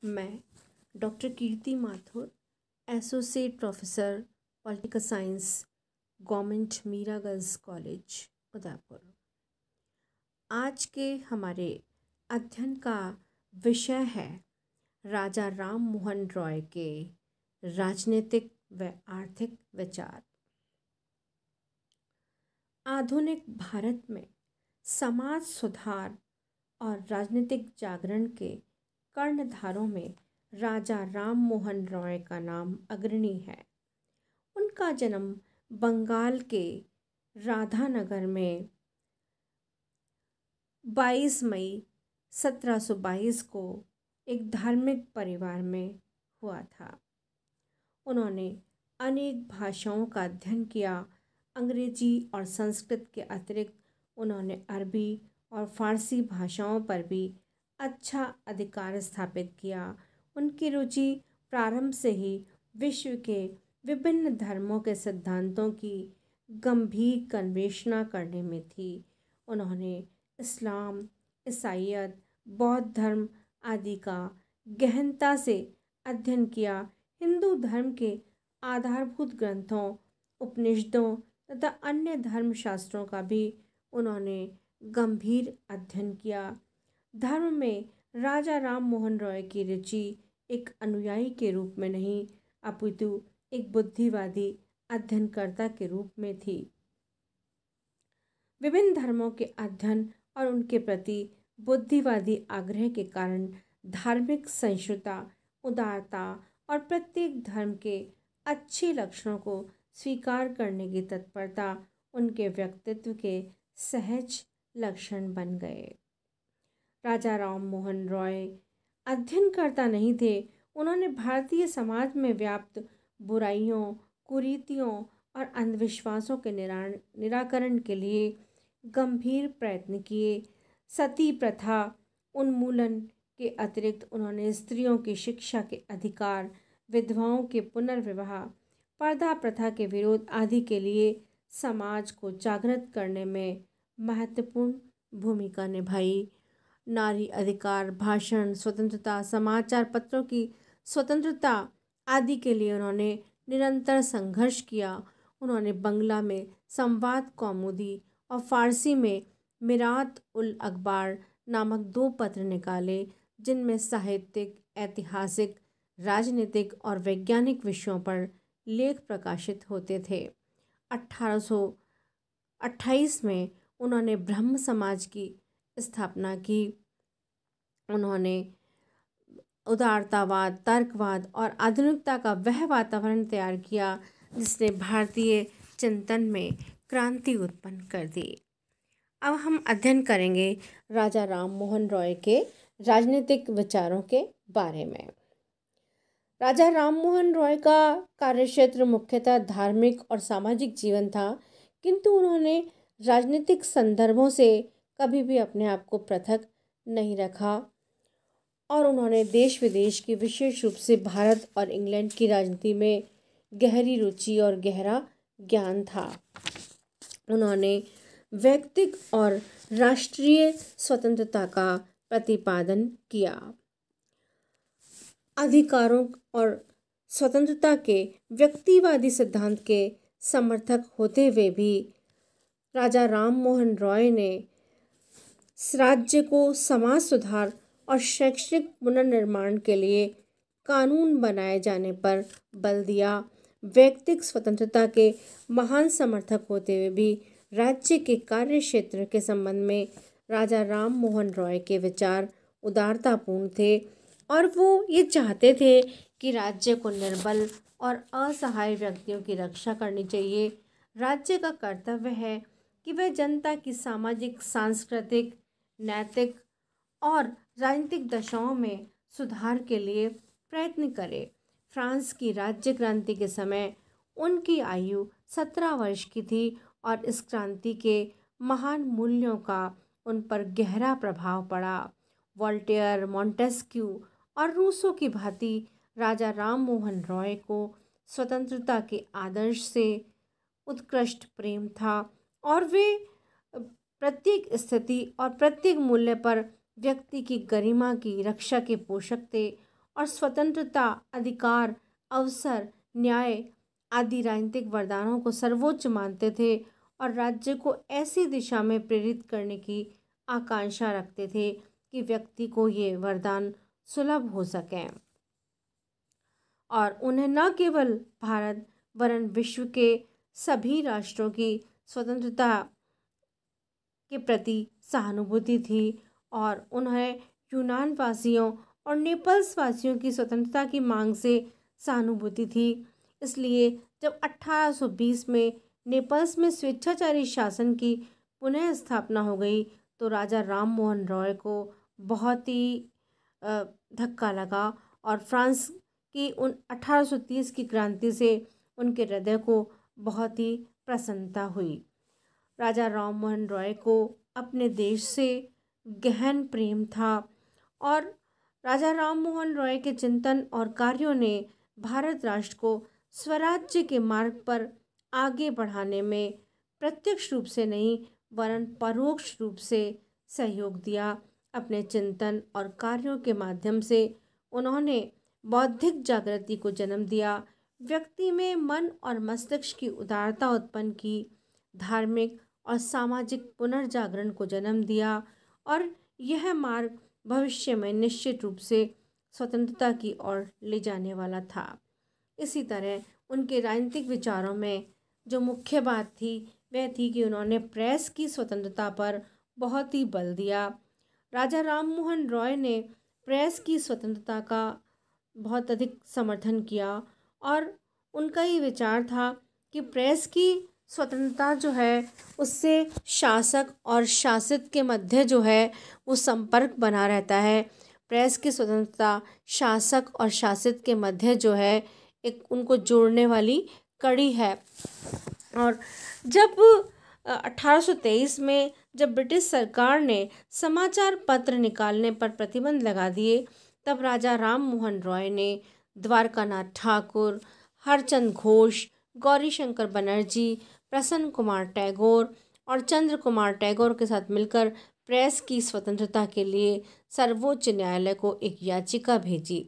मैं doctor Kirti Mathur, associate professor political science, government Meera girls college Udaipur. आज के हमारे अध्ययन का विषय है राजा राम मोहन रॉय के राजनीतिक व आर्थिक विचार। आधुनिक भारत में समाज सुधार और राजनीतिक जागरण के कर्णधारों में राजा राम मोहन रॉय का नाम अग्रणी है। उनका जन्म बंगाल के राधानगर में 22 मई 1722 को एक धार्मिक परिवार में हुआ था। उन्होंने अनेक भाषाओं का अध्ययन किया। अंग्रेजी और संस्कृत के अतिरिक्त उन्होंने अरबी और फारसी भाषाओं पर भी अच्छा अधिकार स्थापित किया। उनकी रुचि प्रारंभ से ही विश्व के विभिन्न धर्मों के सिद्धांतों की गंभीर अन्वेषणा करने में थी। उन्होंने इस्लाम, ईसाईयत, बौद्ध धर्म आदि का गहनता से अध्ययन किया। हिंदू धर्म के आधारभूत ग्रंथों, उपनिषदों तथा अन्य धर्मशास्त्रों का भी उन्होंने गंभीर अध्ययन किया। धर्म में राजा राम मोहन रॉय की रुचि एक अनुयायी के रूप में नहीं, अपितु एक बुद्धिवादी अध्ययनकर्ता के रूप में थी। विभिन्न धर्मों के अध्ययन और उनके प्रति बुद्धिवादी आग्रह के कारण धार्मिक सहिष्णुता, उदारता और प्रत्येक धर्म के अच्छे लक्षणों को स्वीकार करने की तत्परता उनके व्यक्तित्व के सहज लक्षण बन गए। राजा राम मोहन रॉय अध्ययनकर्ता नहीं थे। उन्होंने भारतीय समाज में व्याप्त बुराइयों, कुरीतियों और अंधविश्वासों के निराकरण के लिए गंभीर प्रयत्न किए। सती प्रथा उन्मूलन के अतिरिक्त उन्होंने स्त्रियों की शिक्षा के अधिकार, विधवाओं के पुनर्विवाह, पर्दा प्रथा के विरोध आदि के लिए समाज को जागृत करने में महत्वपूर्ण भूमिका निभाई। नारी अधिकार, भाषण स्वतंत्रता, समाचार पत्रों की स्वतंत्रता आदि के लिए उन्होंने निरंतर संघर्ष किया। उन्होंने बंगला में संवाद कौमुदी और फारसी में मिरात उल अखबार नामक 2 पत्र निकाले, जिनमें साहित्यिक, ऐतिहासिक, राजनीतिक और वैज्ञानिक विषयों पर लेख प्रकाशित होते थे। 1828 में उन्होंने ब्रह्म समाज की स्थापना की। उन्होंने उदारतावाद, तर्कवाद और आधुनिकता का वह वातावरण तैयार किया जिसने भारतीय चिंतन में क्रांति उत्पन्न कर दी। अब हम अध्ययन करेंगे राजा राम मोहन रॉय के राजनीतिक विचारों के बारे में। राजा राम मोहन रॉय का कार्यक्षेत्र मुख्यतः धार्मिक और सामाजिक जीवन था, किंतु उन्होंने राजनीतिक संदर्भों से कभी भी अपने आप को पृथक नहीं रखा और उन्होंने देश विदेश की, विशेष रूप से भारत और इंग्लैंड की राजनीति में गहरी रुचि और गहरा ज्ञान था। उन्होंने व्यक्तिक और राष्ट्रीय स्वतंत्रता का प्रतिपादन किया। अधिकारों और स्वतंत्रता के व्यक्तिवादी सिद्धांत के समर्थक होते हुए भी राजा राम मोहन रॉय ने राज्य को समाज सुधार और शैक्षणिक पुनर्निर्माण के लिए कानून बनाए जाने पर बल दिया। व्यक्तिक स्वतंत्रता के महान समर्थक होते हुए भी राज्य के कार्य क्षेत्र के संबंध में राजा राम मोहन रॉय के विचार उदारतापूर्ण थे और वो ये चाहते थे कि राज्य को निर्बल और असहाय व्यक्तियों की रक्षा करनी चाहिए। राज्य का कर्तव्य है कि वह जनता की सामाजिक, सांस्कृतिक, नैतिक और राजनीतिक दशाओं में सुधार के लिए प्रयत्न करे। फ्रांस की राज्य क्रांति के समय उनकी आयु 17 वर्ष की थी और इस क्रांति के महान मूल्यों का उन पर गहरा प्रभाव पड़ा। वोल्टेयर, मॉन्टेस्क्यू और रूसो की भांति राजा राम मोहन रॉय को स्वतंत्रता के आदर्श से उत्कृष्ट प्रेम था और वे प्रत्येक स्थिति और प्रत्येक मूल्य पर व्यक्ति की गरिमा की रक्षा के पोषक थे और स्वतंत्रता, अधिकार, अवसर, न्याय आदि राजनीतिक वरदानों को सर्वोच्च मानते थे और राज्य को ऐसी दिशा में प्रेरित करने की आकांक्षा रखते थे कि व्यक्ति को ये वरदान सुलभ हो सकें और उन्हें न केवल भारत वरन विश्व के सभी राष्ट्रों की स्वतंत्रता के प्रति सहानुभूति थी और उन्हें यूनान वासियों और नेपल्स वासियों की स्वतंत्रता की मांग से सहानुभूति थी। इसलिए जब 1820 में नेपल्स में स्वेच्छाचारी शासन की पुनः स्थापना हो गई तो राजा राम मोहन रॉय को बहुत ही धक्का लगा और फ्रांस की उन 1830 की क्रांति से उनके हृदय को बहुत ही प्रसन्नता हुई। राजा राम मोहन रॉय को अपने देश से गहन प्रेम था और राजा राम मोहन रॉय के चिंतन और कार्यों ने भारत राष्ट्र को स्वराज्य के मार्ग पर आगे बढ़ाने में प्रत्यक्ष रूप से नहीं वरन परोक्ष रूप से सहयोग दिया। अपने चिंतन और कार्यों के माध्यम से उन्होंने बौद्धिक जागृति को जन्म दिया, व्यक्ति में मन और मस्तिष्क की उदारता उत्पन्न की, धार्मिक और सामाजिक पुनर्जागरण को जन्म दिया और यह मार्ग भविष्य में निश्चित रूप से स्वतंत्रता की ओर ले जाने वाला था। इसी तरह उनके राजनीतिक विचारों में जो मुख्य बात थी वह थी कि उन्होंने प्रेस की स्वतंत्रता पर बहुत ही बल दिया। राजा राम मोहन रॉय ने प्रेस की स्वतंत्रता का बहुत अधिक समर्थन किया और उनका ये विचार था कि प्रेस की स्वतंत्रता जो है उससे शासक और शासित के मध्य जो है वो संपर्क बना रहता है। प्रेस की स्वतंत्रता शासक और शासित के मध्य जो है एक उनको जोड़ने वाली कड़ी है। और जब 1823 में जब ब्रिटिश सरकार ने समाचार पत्र निकालने पर प्रतिबंध लगा दिए तब राजा राम मोहन रॉय ने द्वारकानाथ ठाकुर, हरचंद घोष, गौरीशंकर बनर्जी, प्रसन्न कुमार टैगोर और चंद्र कुमार टैगोर के साथ मिलकर प्रेस की स्वतंत्रता के लिए सर्वोच्च न्यायालय को एक याचिका भेजी।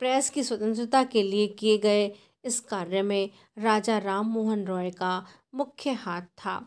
प्रेस की स्वतंत्रता के लिए किए गए इस कार्य में राजा राम मोहन रॉय का मुख्य हाथ था,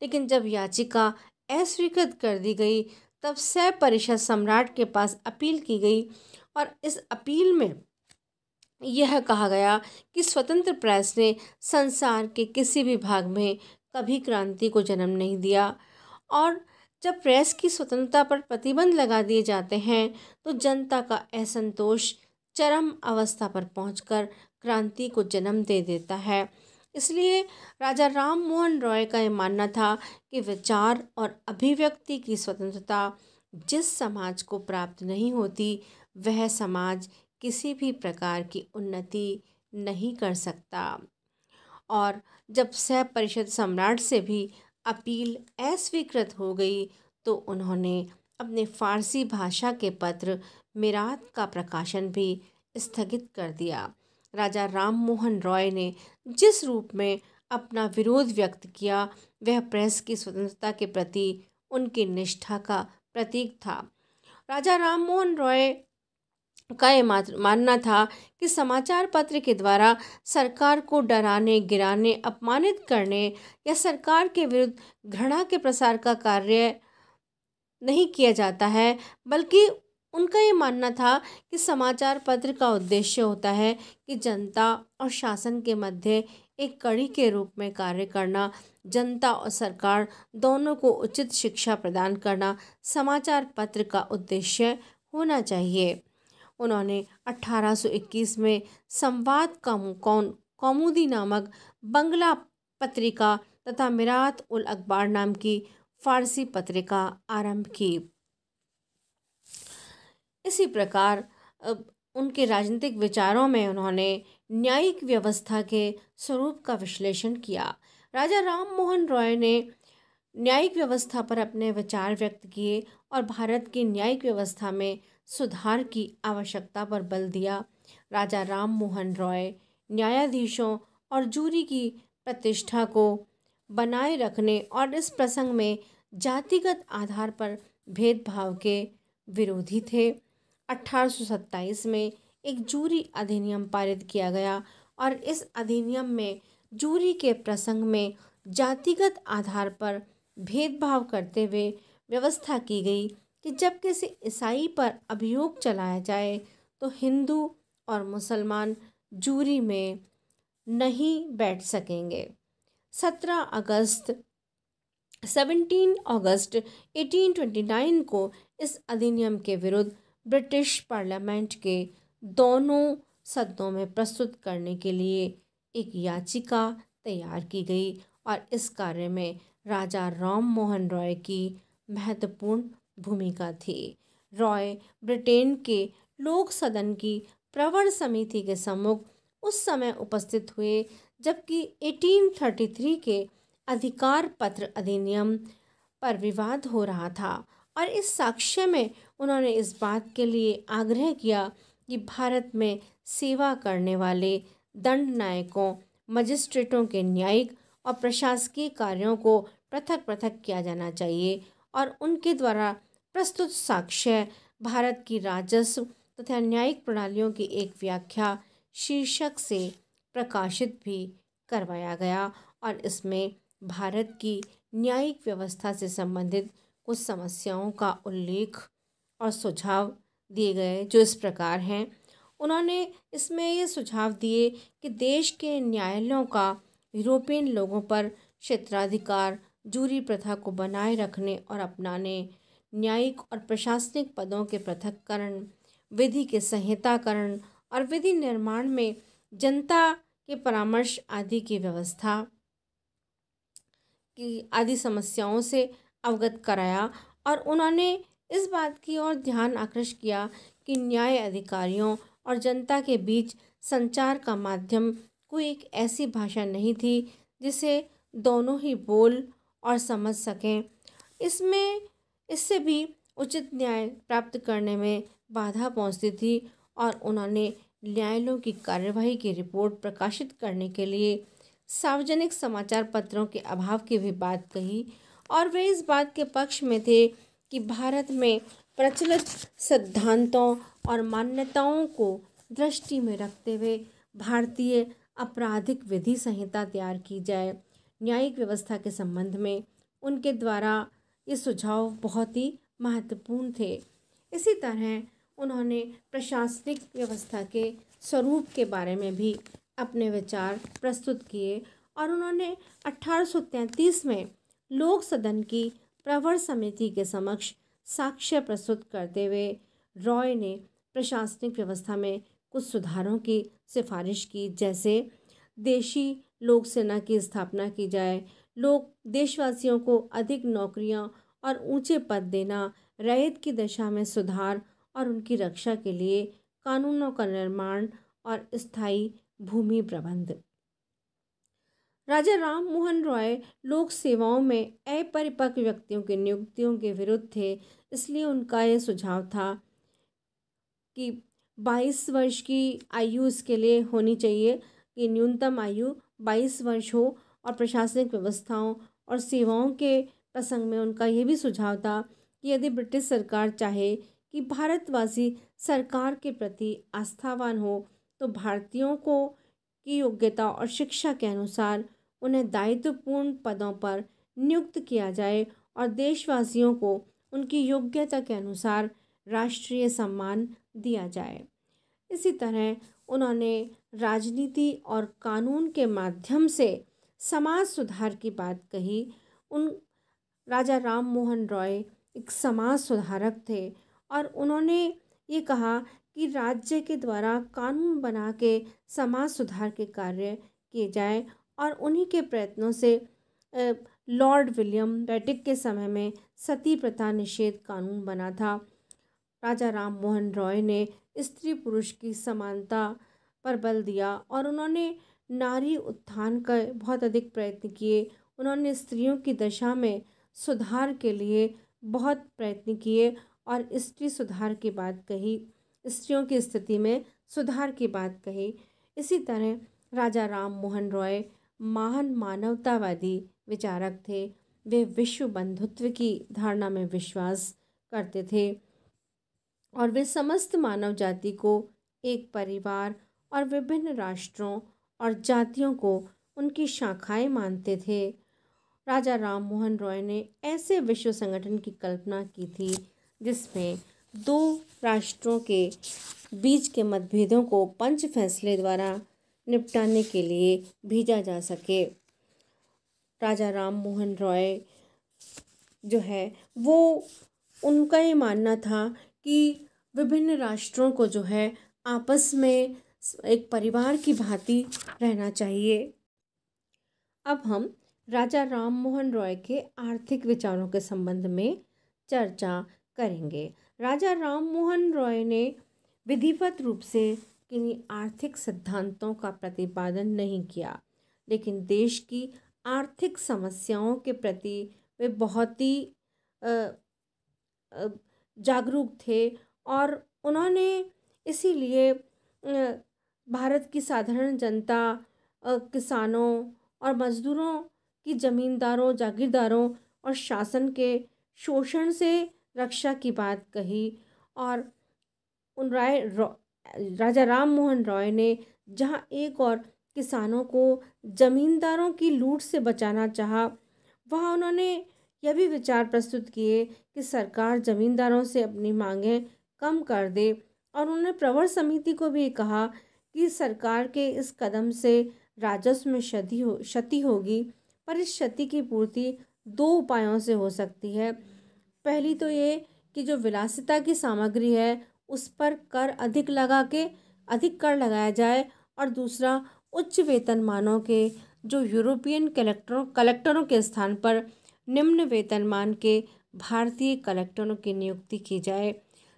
लेकिन जब याचिका अस्वीकृत कर दी गई तब सह परिषद सम्राट के पास अपील की गई और इस अपील में यह कहा गया कि स्वतंत्र प्रेस ने संसार के किसी भी भाग में कभी क्रांति को जन्म नहीं दिया और जब प्रेस की स्वतंत्रता पर प्रतिबंध लगा दिए जाते हैं तो जनता का असंतोष चरम अवस्था पर पहुंचकर क्रांति को जन्म दे देता है। इसलिए राजा राम मोहन रॉय का ये मानना था कि विचार और अभिव्यक्ति की स्वतंत्रता जिस समाज को प्राप्त नहीं होती वह समाज किसी भी प्रकार की उन्नति नहीं कर सकता। और जब सह परिषद सम्राट से भी अपील अस्वीकृत हो गई तो उन्होंने अपने फारसी भाषा के पत्र मिरात का प्रकाशन भी स्थगित कर दिया। राजा राम मोहन रॉय ने जिस रूप में अपना विरोध व्यक्त किया वह प्रेस की स्वतंत्रता के प्रति उनकी निष्ठा का प्रतीक था। राजा राम मोहन रॉय का ये मानना था कि समाचार पत्र के द्वारा सरकार को डराने, गिराने, अपमानित करने या सरकार के विरुद्ध घृणा के प्रसार का कार्य नहीं किया जाता है, बल्कि उनका ये मानना था कि समाचार पत्र का उद्देश्य होता है कि जनता और शासन के मध्य एक कड़ी के रूप में कार्य करना, जनता और सरकार दोनों को उचित शिक्षा प्रदान करना समाचार पत्र का उद्देश्य होना चाहिए। उन्होंने 1821 में संवाद कौमुदी नामक बंगला पत्रिका तथा मिरात उल अखबार नाम की फारसी पत्रिका आरंभ की। इसी प्रकार उनके राजनीतिक विचारों में उन्होंने न्यायिक व्यवस्था के स्वरूप का विश्लेषण किया। राजा राम मोहन रॉय ने न्यायिक व्यवस्था पर अपने विचार व्यक्त किए और भारत की न्यायिक व्यवस्था में सुधार की आवश्यकता पर बल दिया। राजा राम मोहन रॉय न्यायाधीशों और जूरी की प्रतिष्ठा को बनाए रखने और इस प्रसंग में जातिगत आधार पर भेदभाव के विरोधी थे। 1827 में एक जूरी अधिनियम पारित किया गया और इस अधिनियम में जूरी के प्रसंग में जातिगत आधार पर भेदभाव करते हुए व्यवस्था की गई कि जब किसी ईसाई पर अभियोग चलाया जाए तो हिंदू और मुसलमान जूरी में नहीं बैठ सकेंगे। 17 अगस्त 1829 को इस अधिनियम के विरुद्ध ब्रिटिश पार्लियामेंट के दोनों सदनों में प्रस्तुत करने के लिए एक याचिका तैयार की गई और इस कार्य में राजा राम मोहन रॉय की महत्वपूर्ण भूमिका थी। रॉय ब्रिटेन के लोक सदन की प्रवर समिति के सम्मुख उस समय उपस्थित हुए जबकि 1833 के अधिकार पत्र अधिनियम पर विवाद हो रहा था और इस साक्ष्य में उन्होंने इस बात के लिए आग्रह किया कि भारत में सेवा करने वाले दंड नायकों मजिस्ट्रेटों के न्यायिक और प्रशासकीय कार्यों को पृथक पृथक किया जाना चाहिए और उनके द्वारा प्रस्तुत साक्ष्य भारत की राजस्व तथा न्यायिक प्रणालियों की एक व्याख्या शीर्षक से प्रकाशित भी करवाया गया और इसमें भारत की न्यायिक व्यवस्था से संबंधित कुछ समस्याओं का उल्लेख और सुझाव दिए गए जो इस प्रकार हैं। उन्होंने इसमें ये सुझाव दिए कि देश के न्यायालयों का यूरोपियन लोगों पर क्षेत्राधिकार, जूरी प्रथा को बनाए रखने और अपनाने, न्यायिक और प्रशासनिक पदों के पृथक्करण, विधि के संहिताकरण और विधि निर्माण में जनता के परामर्श आदि की व्यवस्था की आदि समस्याओं से अवगत कराया और उन्होंने इस बात की ओर ध्यान आकृष्ट किया कि न्याय अधिकारियों और जनता के बीच संचार का माध्यम कोई एक ऐसी भाषा नहीं थी जिसे दोनों ही बोल और समझ सकें। इससे भी उचित न्याय प्राप्त करने में बाधा पहुंचती थी और उन्होंने न्यायालयों की कार्यवाही की रिपोर्ट प्रकाशित करने के लिए सार्वजनिक समाचार पत्रों के अभाव की भी बात कही और वे इस बात के पक्ष में थे कि भारत में प्रचलित सिद्धांतों और मान्यताओं को दृष्टि में रखते हुए भारतीय आपराधिक विधि संहिता तैयार की जाए। न्यायिक व्यवस्था के संबंध में उनके द्वारा ये सुझाव बहुत ही महत्वपूर्ण थे। इसी तरह उन्होंने प्रशासनिक व्यवस्था के स्वरूप के बारे में भी अपने विचार प्रस्तुत किए और उन्होंने 1833 में लोक सदन की प्रवर समिति के समक्ष साक्ष्य प्रस्तुत करते हुए रॉय ने प्रशासनिक व्यवस्था में कुछ सुधारों की सिफारिश की, जैसे देशी लोक सेना की स्थापना की जाए, लोग देशवासियों को अधिक नौकरियां और ऊंचे पद देना, रैयत की दशा में सुधार और उनकी रक्षा के लिए कानूनों का निर्माण और स्थायी भूमि प्रबंध। राजा राम मोहन रॉय लोक सेवाओं में अपरिपक्व व्यक्तियों की नियुक्तियों के विरुद्ध थे, इसलिए उनका यह सुझाव था कि 22 वर्ष की आयु इसके लिए होनी चाहिए कि न्यूनतम आयु 22 वर्ष हो और प्रशासनिक व्यवस्थाओं और सेवाओं के प्रसंग में उनका यह भी सुझाव था कि यदि ब्रिटिश सरकार चाहे कि भारतवासी सरकार के प्रति आस्थावान हो तो भारतीयों को की योग्यता और शिक्षा के अनुसार उन्हें दायित्वपूर्ण पदों पर नियुक्त किया जाए और देशवासियों को उनकी योग्यता के अनुसार राष्ट्रीय सम्मान दिया जाए। इसी तरह उन्होंने राजनीति और कानून के माध्यम से समाज सुधार की बात कही। राजा राम मोहन रॉय एक समाज सुधारक थे और उन्होंने ये कहा कि राज्य के द्वारा कानून बना के समाज सुधार के कार्य किए जाए और उन्हीं के प्रयत्नों से लॉर्ड विलियम बेंटिक के समय में सती प्रथा निषेध कानून बना था। राजा राम मोहन रॉय ने स्त्री पुरुष की समानता पर बल दिया और उन्होंने नारी उत्थान का बहुत अधिक प्रयत्न किए। उन्होंने स्त्रियों की दशा में सुधार के लिए बहुत प्रयत्न किए और स्त्री सुधार की बात कही, स्त्रियों की स्थिति में सुधार की बात कही। इसी तरह राजा राम मोहन रॉय महान मानवतावादी विचारक थे। वे विश्व बंधुत्व की धारणा में विश्वास करते थे और वे समस्त मानव जाति को एक परिवार और विभिन्न राष्ट्रों और जातियों को उनकी शाखाएं मानते थे। राजा राम मोहन रॉय ने ऐसे विश्व संगठन की कल्पना की थी जिसमें दो राष्ट्रों के बीच के मतभेदों को पंच फैसले द्वारा निपटाने के लिए भेजा जा सके। राजा राम मोहन रॉय जो है वो उनका ये मानना था कि विभिन्न राष्ट्रों को जो है आपस में एक परिवार की भांति रहना चाहिए। अब हम राजा राम मोहन रॉय के आर्थिक विचारों के संबंध में चर्चा करेंगे। राजा राम मोहन रॉय ने विधिवत रूप से किन्हीं आर्थिक सिद्धांतों का प्रतिपादन नहीं किया, लेकिन देश की आर्थिक समस्याओं के प्रति वे बहुत ही जागरूक थे और उन्होंने इसीलिए भारत की साधारण जनता, किसानों और मजदूरों की जमींदारों, जागीरदारों और शासन के शोषण से रक्षा की बात कही। और राजा राम मोहन रॉय ने जहां एक और किसानों को जमींदारों की लूट से बचाना चाहा, वहां उन्होंने यह भी विचार प्रस्तुत किए कि सरकार जमींदारों से अपनी मांगें कम कर दे। और उन्होंने प्रवर समिति को भी कहा कि सरकार के इस कदम से राजस्व में क्षति होगी, पर इस क्षति की पूर्ति दो उपायों से हो सकती है। पहली तो ये कि जो विलासिता की सामग्री है उस पर अधिक कर लगाया जाए, और दूसरा उच्च वेतनमानों के जो यूरोपियन कलेक्टरों के स्थान पर निम्न वेतनमान के भारतीय कलेक्टरों की नियुक्ति की जाए।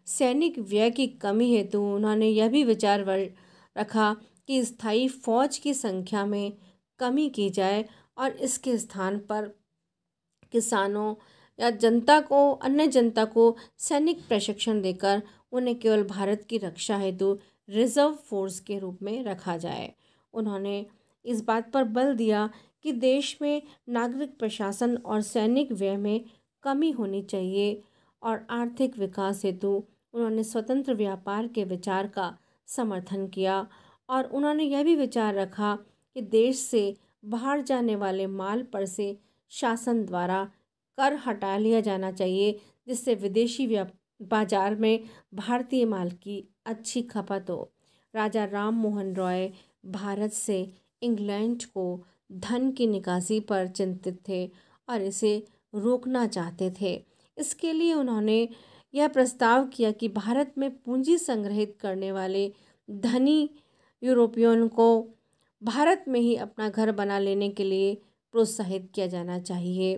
सैनिक व्यय की कमी हेतु उन्होंने यह भी विचार रखा कि स्थायी फौज की संख्या में कमी की जाए और इसके स्थान पर किसानों या अन्य जनता को सैनिक प्रशिक्षण देकर उन्हें केवल भारत की रक्षा हेतु रिजर्व फोर्स के रूप में रखा जाए। उन्होंने इस बात पर बल दिया कि देश में नागरिक प्रशासन और सैनिक व्यय में कमी होनी चाहिए, और आर्थिक विकास हेतु उन्होंने स्वतंत्र व्यापार के विचार का समर्थन किया। और उन्होंने यह भी विचार रखा कि देश से बाहर जाने वाले माल पर से शासन द्वारा कर हटा लिया जाना चाहिए, जिससे विदेशी बाजार में भारतीय माल की अच्छी खपत हो। राजा राम मोहन रॉय भारत से इंग्लैंड को धन की निकासी पर चिंतित थे और इसे रोकना चाहते थे। इसके लिए उन्होंने यह प्रस्ताव किया कि भारत में पूंजी संग्रहित करने वाले धनी यूरोपियन को भारत में ही अपना घर बना लेने के लिए प्रोत्साहित किया जाना चाहिए।